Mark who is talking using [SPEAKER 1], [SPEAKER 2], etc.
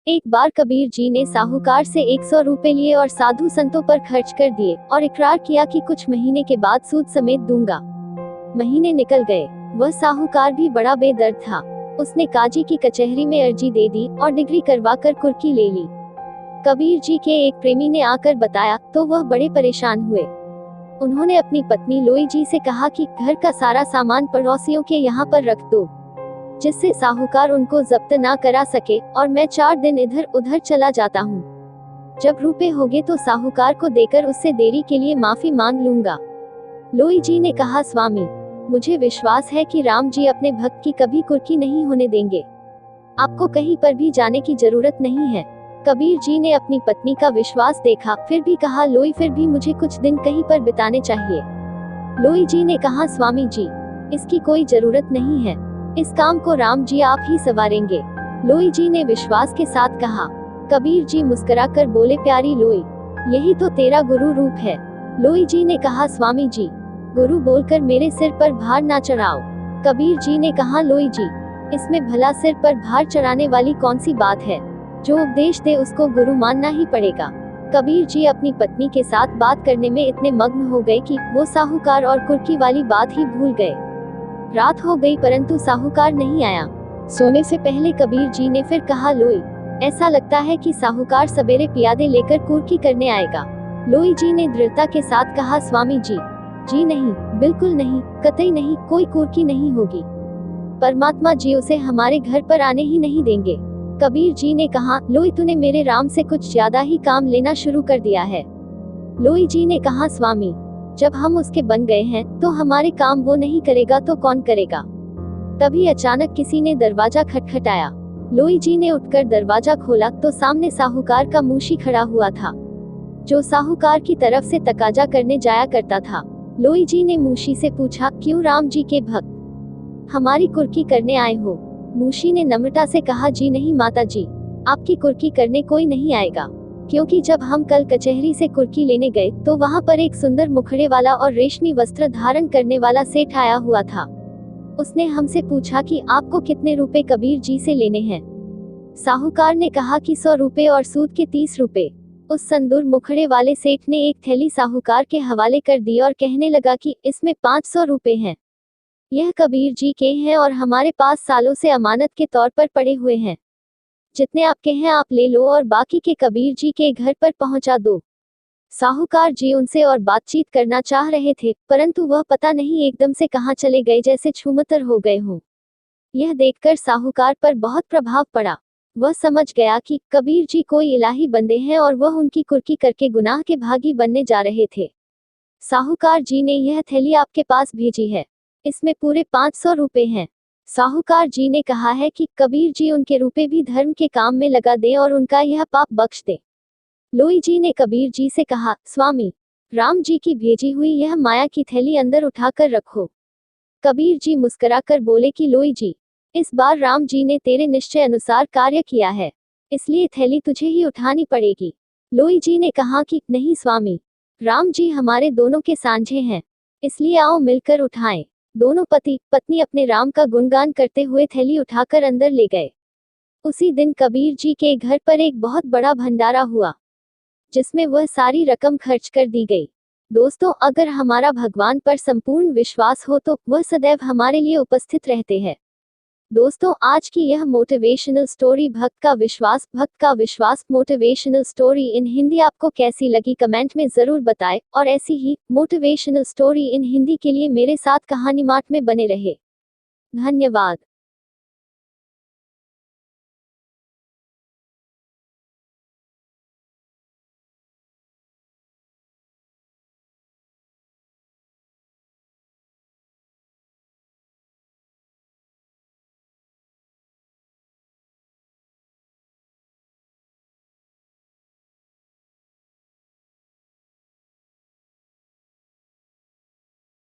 [SPEAKER 1] एक बार कबीर जी ने साहूकार से 100 रुपए लिए और साधु संतों पर खर्च कर दिए और इकरार किया कि कुछ महीने के बाद सूद समेत दूंगा। महीने निकल गए, वह साहूकार भी बड़ा बेदर्द था। उसने काजी की कचहरी में अर्जी दे दी और डिग्री करवाकर कुर्की ले ली। कबीर जी के एक प्रेमी ने आकर बताया तो वह बड़े परेशान हुए। उन्होंने अपनी पत्नी लोई जी से कहा कि घर का सारा सामान पड़ोसियों के यहाँ पर रख दो, जिससे साहूकार उनको जब्त ना करा सके, और मैं 4 दिन इधर उधर चला जाता हूँ। जब रुपए होंगे तो साहूकार को देकर उससे देरी के लिए माफी मांग लूंगा। लोई जी ने कहा, स्वामी, मुझे विश्वास है कि राम जी अपने भक्त की कभी कुर्की नहीं होने देंगे। आपको कहीं पर भी जाने की जरूरत नहीं है। कबीर जी ने अपनी पत्नी का विश्वास देखा, फिर भी कहा, लोई, फिर भी मुझे कुछ दिन कहीं पर बिताने चाहिए। लोई जी ने कहा, स्वामी जी, इसकी कोई जरूरत नहीं है, इस काम को राम जी आप ही संवारेंगे। लोई जी ने विश्वास के साथ कहा। कबीर जी मुस्कुराकर बोले, प्यारी लोई, यही तो तेरा गुरु रूप है। लोई जी ने कहा, स्वामी जी, गुरु बोलकर मेरे सिर पर भार ना चढ़ाओ। कबीर जी ने कहा, लोई जी, इसमें भला सिर पर भार चढ़ाने वाली कौन सी बात है? जो उपदेश दे उसको गुरु मानना ही पड़ेगा। कबीर जी अपनी पत्नी के साथ बात करने में इतने मग्न हो गए कि वो साहूकार और कुर्की वाली बात ही भूल गए। रात हो गई परंतु साहूकार नहीं आया। सोने से पहले कबीर जी ने फिर कहा, लोई, ऐसा लगता है कि साहूकार सवेरे पियादे लेकर कुर्की करने आएगा। लोई जी ने दृढ़ता के साथ कहा, स्वामी जी, जी नहीं, बिल्कुल नहीं, कतई नहीं, कोई कुर्की नहीं होगी। परमात्मा जी उसे हमारे घर पर आने ही नहीं देंगे। कबीर जी ने कहा, लोई, तूने मेरे राम से कुछ ज्यादा ही काम लेना शुरू कर दिया है। लोई जी ने कहा, स्वामी, जब हम उसके बन गए हैं तो हमारे काम वो नहीं करेगा तो कौन करेगा? तभी अचानक किसी ने दरवाजा खटखटाया। लोई जी ने उठकर दरवाजा खोला तो सामने साहूकार का मूशी खड़ा हुआ था, जो साहूकार की तरफ से तकाजा करने जाया करता था। लोई जी ने मूशी से पूछा, क्यों राम जी के भक्त हमारी कुर्की करने आए हो? मूशी ने नम्रता से कहा, जी नहीं माता जी, आपकी कुर्की करने कोई नहीं आएगा, क्योंकि जब हम कल कचहरी से कुर्की लेने गए तो वहाँ पर एक सुंदर मुखड़े वाला और रेशमी वस्त्र धारण करने वाला सेठ आया हुआ था। उसने हमसे पूछा कि आपको कितने रुपए कबीर जी से लेने हैं। साहूकार ने कहा कि 100 रुपए और सूद के 30 रुपए। उस संदूर मुखड़े वाले सेठ ने एक थैली साहूकार के हवाले कर दी और कहने लगा कि इसमें 500 रुपए हैं। यह कबीर जी के हैं और हमारे पास सालों से अमानत के तौर पर पड़े हुए हैं। जितने आपके हैं आप ले लो और बाकी के कबीर जी के घर पर पहुंचा दो। साहूकार जी उनसे और बातचीत करना चाह रहे थे, परंतु वह पता नहीं एकदम से कहां चले गए, जैसे छूमंतर हो गए हों। यह देखकर साहूकार पर बहुत प्रभाव पड़ा। वह समझ गया कि कबीर जी कोई इलाही बंदे हैं और वह उनकी कुर्की करके गुनाह के भागी बनने जा रहे थे। साहूकार जी ने यह थैली आपके पास भेजी है, इसमें पूरे 500 रुपए हैं। साहूकार जी ने कहा है कि कबीर जी उनके रुपए भी धर्म के काम में लगा दें और उनका यह पाप बख्श दे। लोई जी ने कबीर जी से कहा, स्वामी, राम जी की भेजी हुई यह माया की थैली अंदर उठाकर रखो। कबीर जी मुस्कुराकर बोले कि लोई जी, इस बार राम जी ने तेरे निश्चय अनुसार कार्य किया है, इसलिए थैली तुझे ही उठानी पड़ेगी। लोई जी ने कहा कि नहीं स्वामी, राम जी हमारे दोनों के सांझे हैं, इसलिए आओ मिलकर उठाएं। दोनों पति पत्नी अपने राम का गुणगान करते हुए थैली उठाकर अंदर ले गए। उसी दिन कबीर जी के घर पर एक बहुत बड़ा भंडारा हुआ, जिसमें वह सारी रकम खर्च कर दी गई। दोस्तों, अगर हमारा भगवान पर संपूर्ण विश्वास हो तो वह सदैव हमारे लिए उपस्थित रहते हैं। दोस्तों, आज की यह मोटिवेशनल स्टोरी भक्त का विश्वास मोटिवेशनल स्टोरी इन हिंदी आपको कैसी लगी कमेंट में जरूर बताएं, और ऐसी ही मोटिवेशनल स्टोरी इन हिंदी के लिए मेरे साथ कहानी मार्ट में बने रहे। धन्यवाद।